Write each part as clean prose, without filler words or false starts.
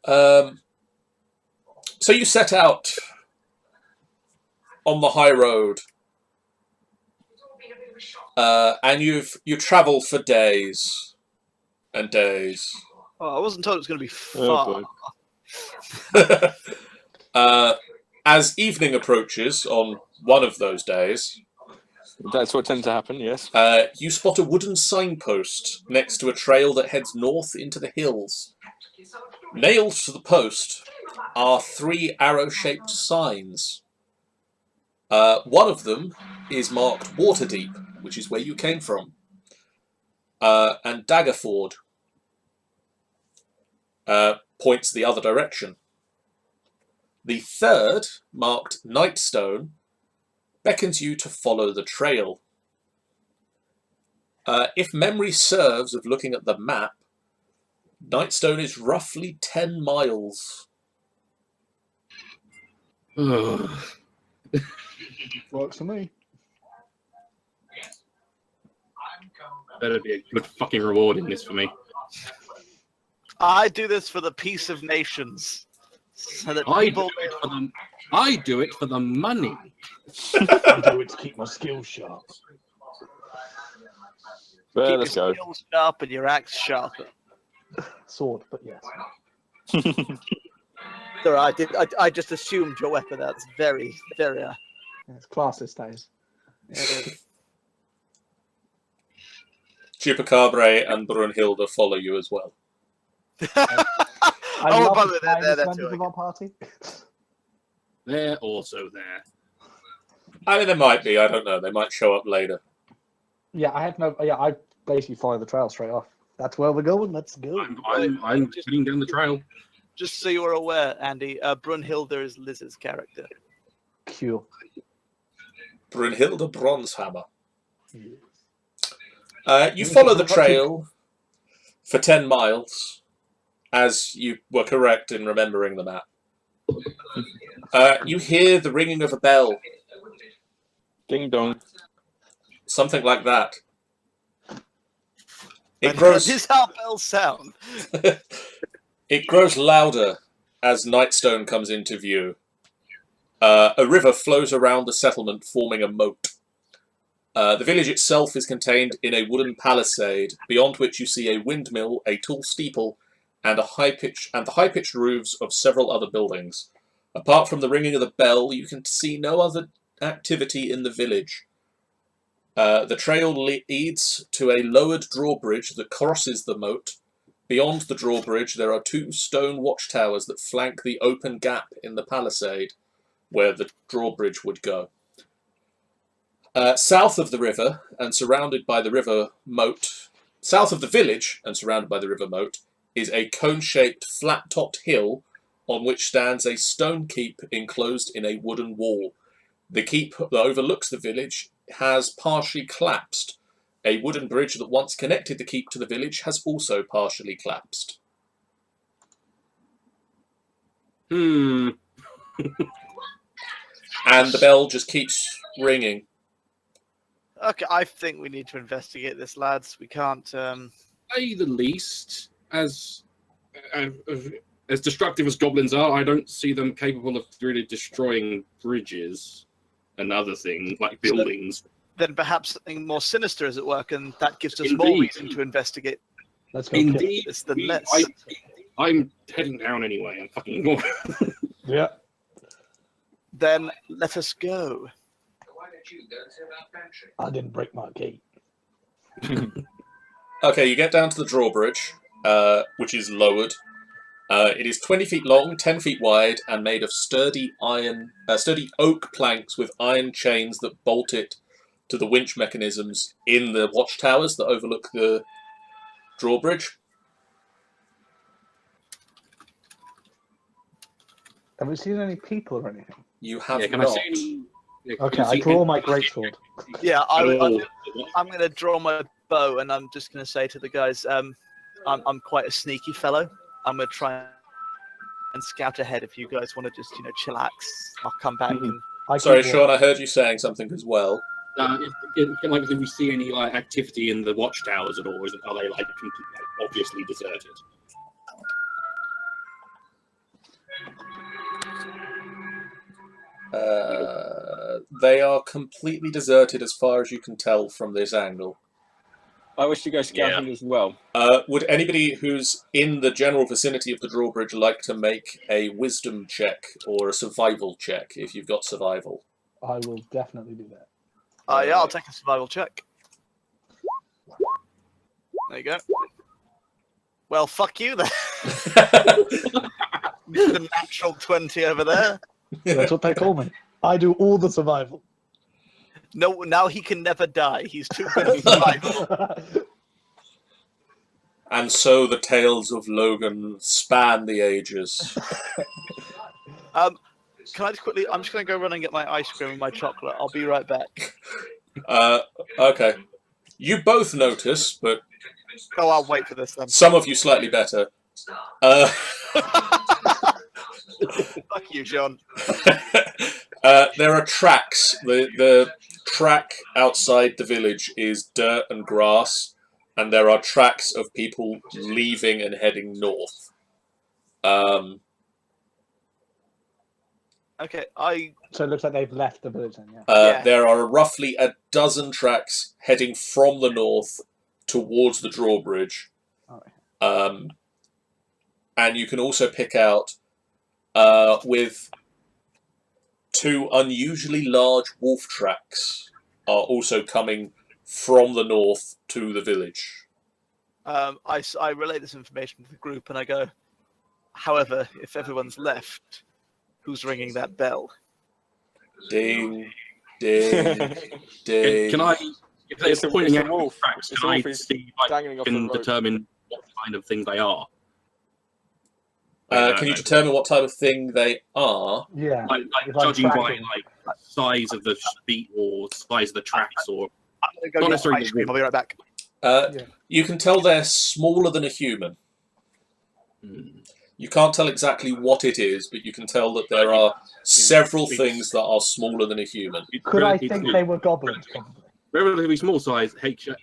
So you set out on the high road, and you travel for days and days. Oh, I wasn't told it was going to be far. As evening approaches on one of those days, that's what tends to happen. Yes. You spot a wooden signpost next to a trail that heads north into the hills. Nailed to the post are 3 arrow-shaped signs. One of them is marked Waterdeep, which is where you came from, and Daggerford points the other direction. The third, marked Nightstone, beckons you to follow the trail. If memory serves of looking at the map, Nightstone is roughly 10 miles. Works for me. Better be a good fucking reward in this for me. I do this for the peace of nations. So that I people... do it for the money. I do it to keep my skills sharp. Well, keep let's your go. skills sharp and your axe sharper. Sword, but yes. Sorry, I just assumed your weapon. That's very, very... It's classist days. Chupacabra and Brunhilde follow you as well. I love the kindest members of our party. They're also there. I mean, they might be. I don't know. They might show up later. Yeah, I basically follow the trail straight off. That's where we're going. Let's go. I'm heading down the trail. Just so you are aware, Andy, Brunhilde is Liz's character. Cool. Brunhilde Bronzehammer. You follow the trail for 10 miles, as you were correct in remembering the map. You hear the ringing of a bell. Ding dong. Something like that. It grows. This is how bells sound. It grows louder as Nightstone comes into view. A river flows around the settlement, forming a moat. The village itself is contained in a wooden palisade, beyond which you see a windmill, a tall steeple, and the high-pitched roofs of several other buildings. Apart from the ringing of the bell, you can see no other activity in the village. The trail leads to a lowered drawbridge that crosses the moat. Beyond the drawbridge, there are 2 stone watchtowers that flank the open gap in the palisade, where the drawbridge would go. South of the river and surrounded by the river moat, south of the village and surrounded by the river moat, is a cone-shaped, flat-topped hill on which stands a stone keep enclosed in a wooden wall. The keep that overlooks the village has partially collapsed. A wooden bridge that once connected the keep to the village has also partially collapsed. Hmm. And the bell just keeps ringing. Okay, I think we need to investigate this, lads. We can't... Say the least, as destructive as goblins are, I don't see them capable of really destroying bridges and other things, like buildings. Then perhaps something more sinister is at work, and that gives us Indeed. more reason to investigate. Let's go. Indeed. This than less. I'm heading down anyway. I'm fucking... Yeah. Then let us go. I didn't break my gate. Okay, you get down to the drawbridge, which is lowered. It is 20 feet long, 10 feet wide, and made of sturdy oak planks with iron chains that bolt it to the winch mechanisms in the watchtowers that overlook the drawbridge. Have we seen any people or anything? You have Can not. I see any... Okay, I draw my greatsword. Yeah, I'm going to draw my bow, and I'm just going to say to the guys, I'm quite a sneaky fellow. I'm going to try and scout ahead. If you guys want to just, chillax, I'll come back. And... Sorry, Sean, I heard you saying something as well. Do we see any activity in the watchtowers at all? Are they obviously deserted? They are completely deserted as far as you can tell from this angle. I wish to go scouting as well. Would anybody who's in the general vicinity of the drawbridge like to make a wisdom check or a survival check if you've got survival? I will definitely do that. Yeah, I'll take a survival check. There you go. Well, fuck you then. The natural 20 over there. That's what they call me. I do all the survival. No, now he can never die. He's too good at survival. And so the tales of Logan span the ages. Can I just quickly? I'm just going to go run and get my ice cream and my chocolate. I'll be right back. Okay. You both notice, but Oh, I'll wait for this then. some of you slightly better. Fuck you, Sean. There are tracks. The track outside the village is dirt and grass, and there are tracks of people leaving and heading north. Okay, So it looks like they've left the village then, yeah. Yeah. There are roughly a dozen tracks heading from the north towards the drawbridge. Alright. And you can also pick out with two unusually large wolf tracks are also coming from the north to the village. I relay this information to the group and I go, however, if everyone's left, who's ringing that bell? Ding, ding, ding. Can I, if they're It's a pointing out wolf. tracks, It's can a I wolf. He's see if I dangling off the can rope. determine what kind of thing they are? Can you determine what type of thing they are? Yeah. Like If I'm judging by tracking- like size of the feet or size of the tracks, or I'm going to go Not get necessarily ice cream. I'll be right back. You can tell they're smaller than a human. You can't tell exactly what it is, but you can tell that there are several things that are smaller than a human. Could I think they were goblins, probably? relatively small size,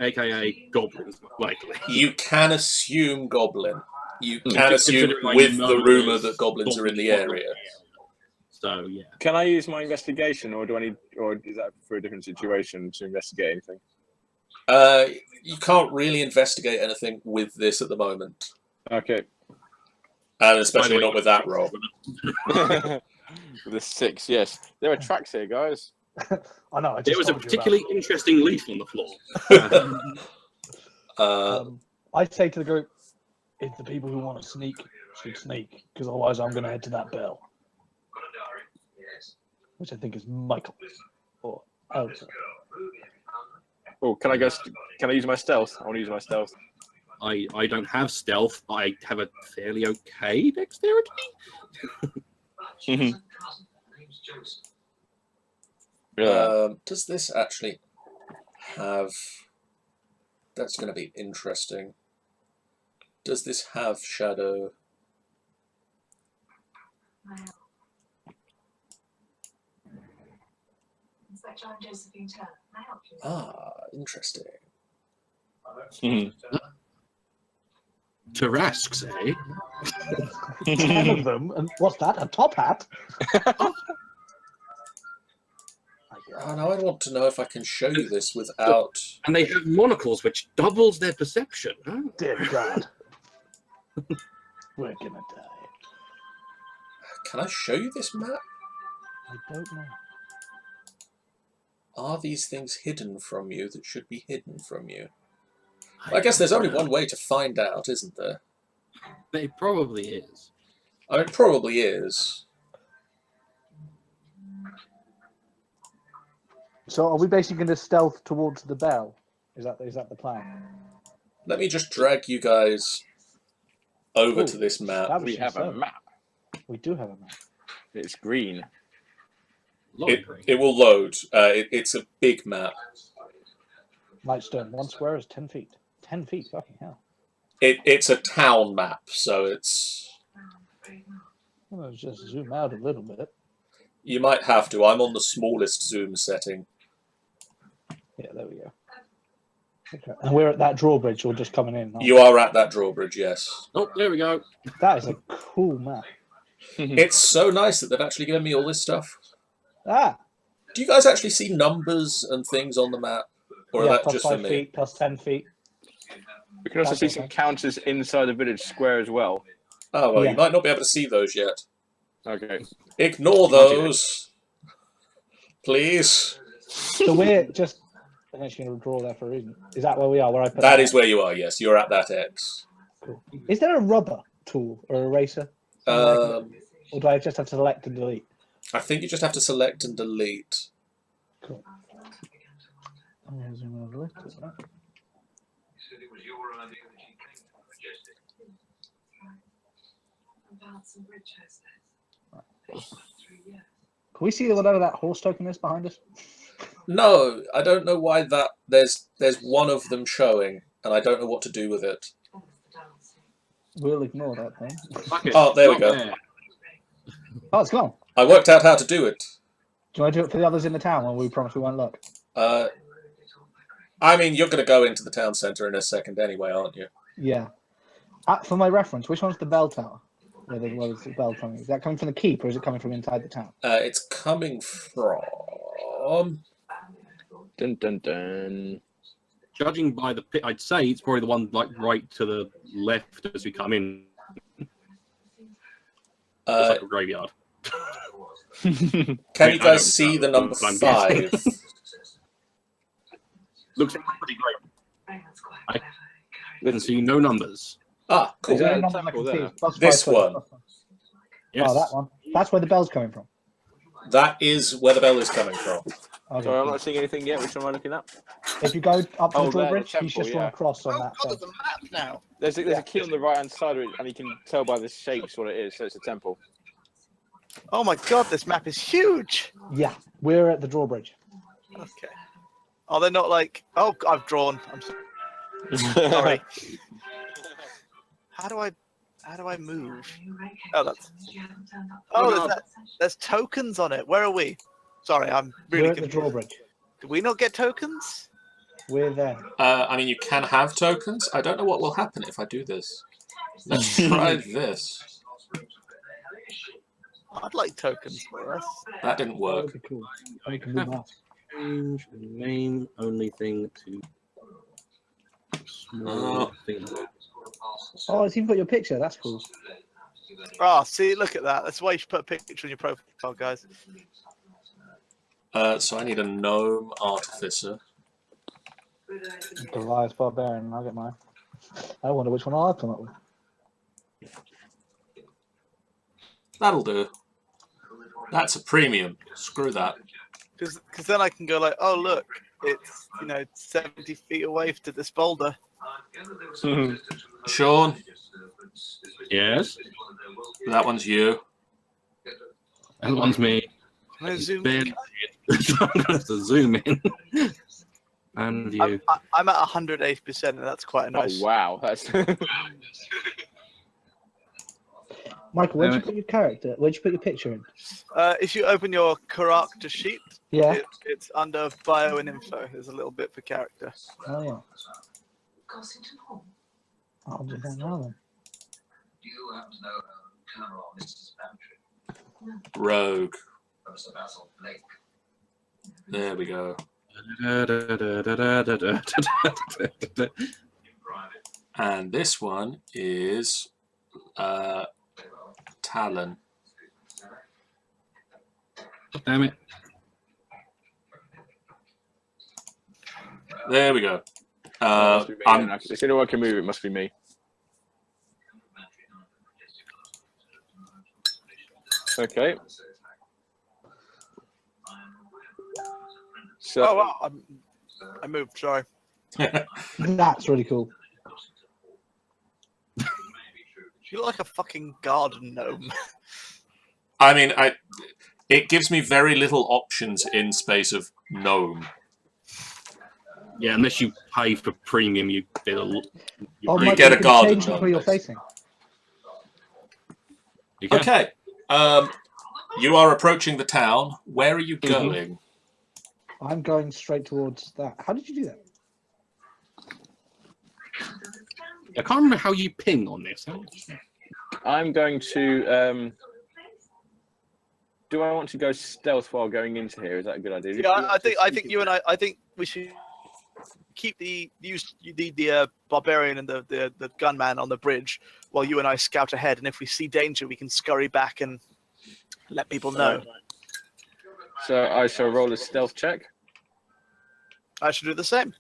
aka goblins, likely. You can assume goblin. You Hmm. can assume Considering I with know the rumour there's that goblins are in the goblins. area. So yeah. Can I use my investigation, or do I need, or is that for a different situation to investigate anything? You can't really investigate anything with this at the moment, Okay. and especially By the way, not with that roll. The 6, yes. There are tracks here, guys. I know. I just There was a told you about particularly interesting leaf on the floor. I say to the group, if the people who want to sneak should sneak, because otherwise I'm going to head to that bell, which I think is Michael or Elsa. Oh, can I go? Can I use my stealth? I want to use my stealth. I don't have stealth. I have a fairly okay dexterity. Does this actually have... That's going to be interesting. Does this have shadow? Ah, interesting. Tarasques, eh? 10 of them, and what's that? A top hat? Oh, now I want to know if I can show you this without... And they have monocles, which doubles their perception. Huh? Dear God. We're gonna die. Can I show you this map? I don't know. Are these things hidden from you that should be hidden from you? I guess there's only one way to find out, isn't there? It probably is. I mean, it probably is. So are we basically going to stealth towards the bell? Is that the plan? Let me just drag you guys over Ooh, to this map. that was We have a insane. map. We do have a map. It's green. It will load. It's a big map. Nightstone, 1 square is 10 feet. 10 feet, fucking hell. It's a town map, so it's... Well, let's just zoom out a little bit. You might have to. I'm on the smallest zoom setting. Yeah, there we go. Okay. And we're at that drawbridge, or just coming in. You are at that drawbridge, yes. Oh, there we go. That is a cool map. It's so nice that they've actually given me all this stuff. Ah, Do you guys actually see numbers and things on the map? Or yeah, are that plus just for 5 me? feet, plus 10 feet. We can also That's see okay. some counters inside the village square as well. Oh, well, Yeah. you might not be able to see those yet. Okay. Ignore Can't do that. those. Please. So we're just actually going to draw there for a reason. Is that where we are? Where I put That is where you are, yes. You're at that X. Cool. Is there a rubber tool or eraser? Something I can- or do I just have to select and delete? I think you just have to select and delete. Cool. I'm gonna zoom in a little bit, right? Can we see whatever that horse token is behind us? No, I don't know why that. There's one of them showing, and I don't know what to do with it. We'll ignore that thing. Fuck it, Oh, there we it's go. not there. Oh, it's gone. I worked out how to do it. Do you want to do it for the others in the town when we promise we won't look? I mean, you're going to go into the town centre in a second anyway, aren't you? Yeah. For my reference, which one's the bell tower? Where is the bell coming? Is that coming from the keep or is it coming from inside the town? It's coming from. Dun dun dun. Judging by the pit, I'd say it's probably the one like right to the left as we come in. It's like a graveyard. Can you guys see the number 5? Looks pretty great. I can see no numbers. Ah, cool. Is that a Number I temple can see there? is plus This 5, one. plus 1. Yes. Oh, that one. That's where the bell's coming from. That is where the bell is coming from. Okay, Sorry, I'm cool. not seeing anything yet. Which one am I looking at? If you go up to Oh, the there, the drawbridge, he's temple, just drawn yeah. a cross on Oh, that God, thing. there's a map now. There's a key on the right hand side of it, and you can tell by the shapes what it is. So it's a temple. Oh my God, this map is huge. Yeah, we're at the drawbridge. Okay. Are they not like? Oh, I've drawn. I'm sorry. How do I move? Oh, that's. Oh, there's tokens on it. Where are we? Sorry, I'm We're really at the confused. drawbridge. Do we not get tokens? We're there. I mean, you can have tokens. I don't know what will happen if I do this. Let's try this. I'd like tokens for us. That didn't That work. would be cool. We can move up. Change the name only thing to small thing. Oh, it's even got your picture. That's cool. Oh, see, look at that. That's why you should put a picture on your profile, guys. So I need a gnome artificer. Goliath Barbarian. I'll get mine. I wonder which one I'll come up with. That'll do. That's a premium. Screw that. Because then I can go like, oh look, it's 70 feet away to this boulder. Sean, Yes, that one's you. that one's me. Can I zoom Barely in? I'm gonna have to zoom in. And you. I'm at 180%, and that's quite a nice. Oh wow, that's. Michael, where'd you put your character? Where'd you put your picture in? If you open your character sheet, Yeah. it's under bio and info. There's a little bit for character. Oh yeah. I'll do that now then. Rogue. There we go. And this one is Talon. Damn it. There we go. Must be me then. If anyone can move, it must be me. Okay. So, Oh wow, I moved. Sorry. That's really cool. You look like a fucking garden gnome. I mean, it gives me very little options in space of gnome. Yeah, unless you pay for premium, you get a. Oh, You Michael, get a can garden change gnome, where you're basically. facing. You can. Okay. You are approaching the town. Where are you going? I'm going straight towards that. How did you do that? I can't remember how you ping on this. I'm going to. do I want to go stealth while going into here? Is that a good idea? Yeah, I think you and I think we should keep the barbarian and the gunman on the bridge while you and I scout ahead. And if we see danger, we can scurry back and let people know. So I shall roll a stealth check. I should do the same.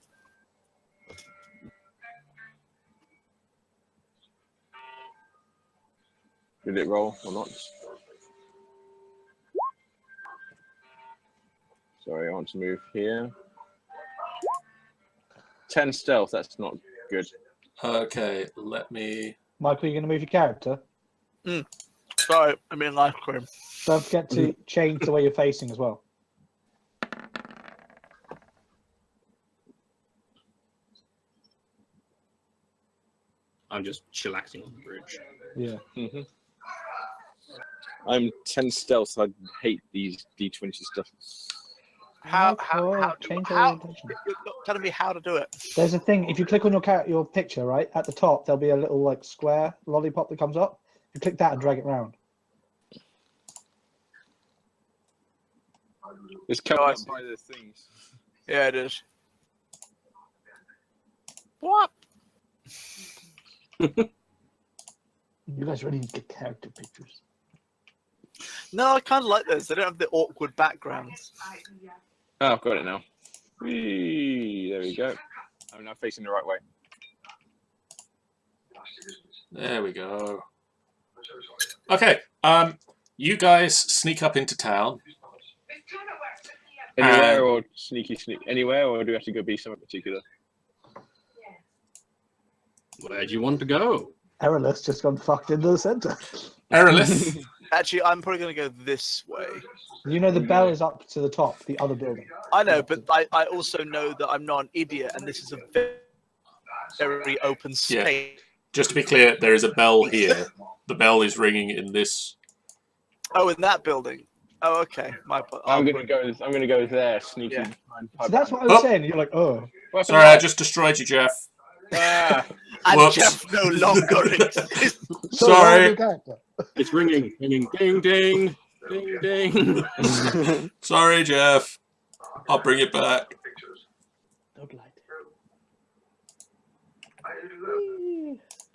Did it roll or not? Sorry, I want to move here. 10 stealth, that's not good. Okay, let me. Michael, you're going to move your character. Sorry, I mean life cream. Don't forget to change the way you're facing as well. I'm just chillaxing on the bridge. Yeah. Mm-hmm. I'm 10 stealth, I hate these D20 stuff. How change your how orientation. you're not telling me how to do it. There's a thing. If you click on your picture, right at the top, there'll be a little like square lollipop that comes up. You click that and drag it round. It's covered up by the things. Yeah, it is. What? You guys really need to get character pictures. No, I kind of like those. They don't have the awkward backgrounds. Oh, I've got it now. Whee, there we go. I'm now facing the right way. There we go. Okay, you guys sneak up into town. Anywhere or sneak? Anywhere, or do we have to go be somewhere particular? Where do you want to go? Errorless just gone fucked into the center. Erelith, Actually, I'm probably going to go this way. You know the bell is up to the top, the other building. I know, but I also know that I'm not an idiot, and this is a very open space. just to be clear, there is a bell here. The bell is ringing in this. Oh, in that building. Oh, okay. I'm gonna go there, sneaky. Yeah. So that's what I was saying. You're like, oh. Sorry, I just destroyed you, Jeff. Ah, And Whoops. Geoff no longer exists. So Sorry. your character. It's ringing, ringing, ding, ding, ding, ding. Sorry, Jeff. I'll bring it back. Don't lie.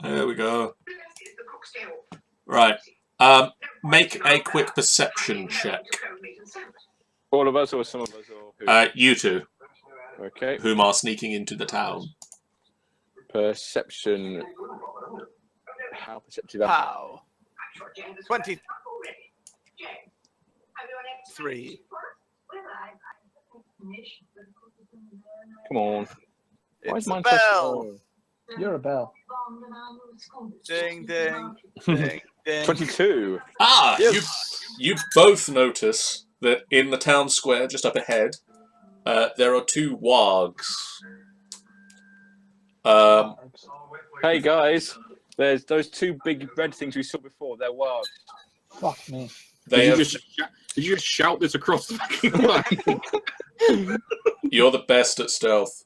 There we go. Right. Make a quick perception check. all of us or some of us or who? You two, Okay. whom are sneaking into the town. Perception. How perceptive? How? 23. Come on. Why It's is mine a so bell. slow? You're a bell. Ding, ding, ding, ding. 22. Ah, Yes. you both notice that in the town square just up ahead, there are two wargs. Hey guys, there's those two big red things we saw before. They're wargs. Fuck me. They have, Did you just shout this across the fucking line? you're the best at stealth.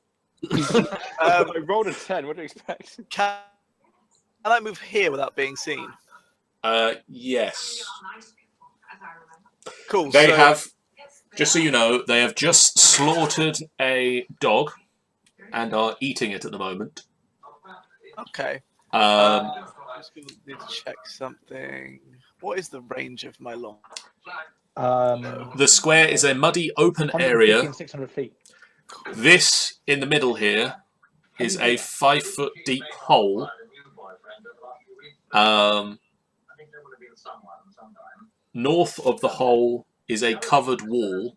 I rolled a 10. What do you expect? Can I move here without being seen? Yes. Cool. They so, have, just so you know, they have just slaughtered a dog and are eating it at the moment. Okay. Um, Just gonna need to check something. What is the range of my long? the square is a muddy open 150 area. and 600 feet. This, in the middle here, is a 5-foot deep hole. North of the hole is a covered wall.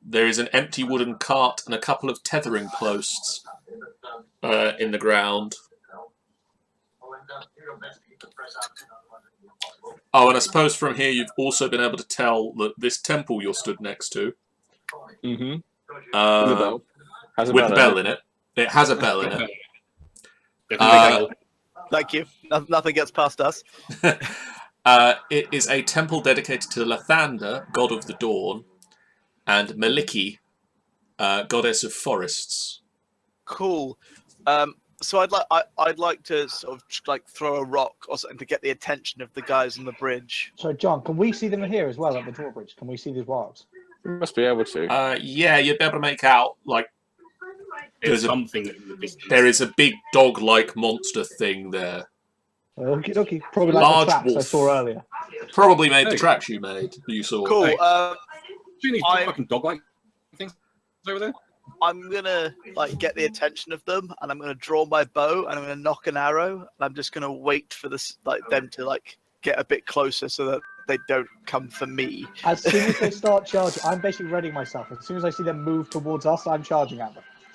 There is an empty wooden cart and a couple of tethering posts in the ground. Oh, and I suppose from here you've also been able to tell that this temple you're stood next to, Mm-hmm. The bell. Has a with the bell bell in it, it has a bell in it. Thank you. Nothing gets past us. It is a temple dedicated to Lathander, god of the dawn, and Maliki, goddess of forests. Cool. So I'd like to sort of like throw a rock or something to get the attention of the guys on the bridge. So, John, can we see them here as well at the drawbridge? Can we see these wargs? You must be able to. Yeah, you'd be able to make out like There's There's a- something in the distance. there is a big dog-like monster thing there. Okay. Probably like Large the tracks I wolf. saw earlier. Probably made the Hey. tracks you saw. Cool. Hey. Do you need I- fucking dog-like things over there? I'm gonna like get the attention of them, and I'm gonna draw my bow, and I'm gonna knock an arrow, and I'm just gonna wait for this them to like get a bit closer so that they don't come for me. As soon as they start charging, I'm basically readying myself. As soon as I see them move towards us, I'm charging at them.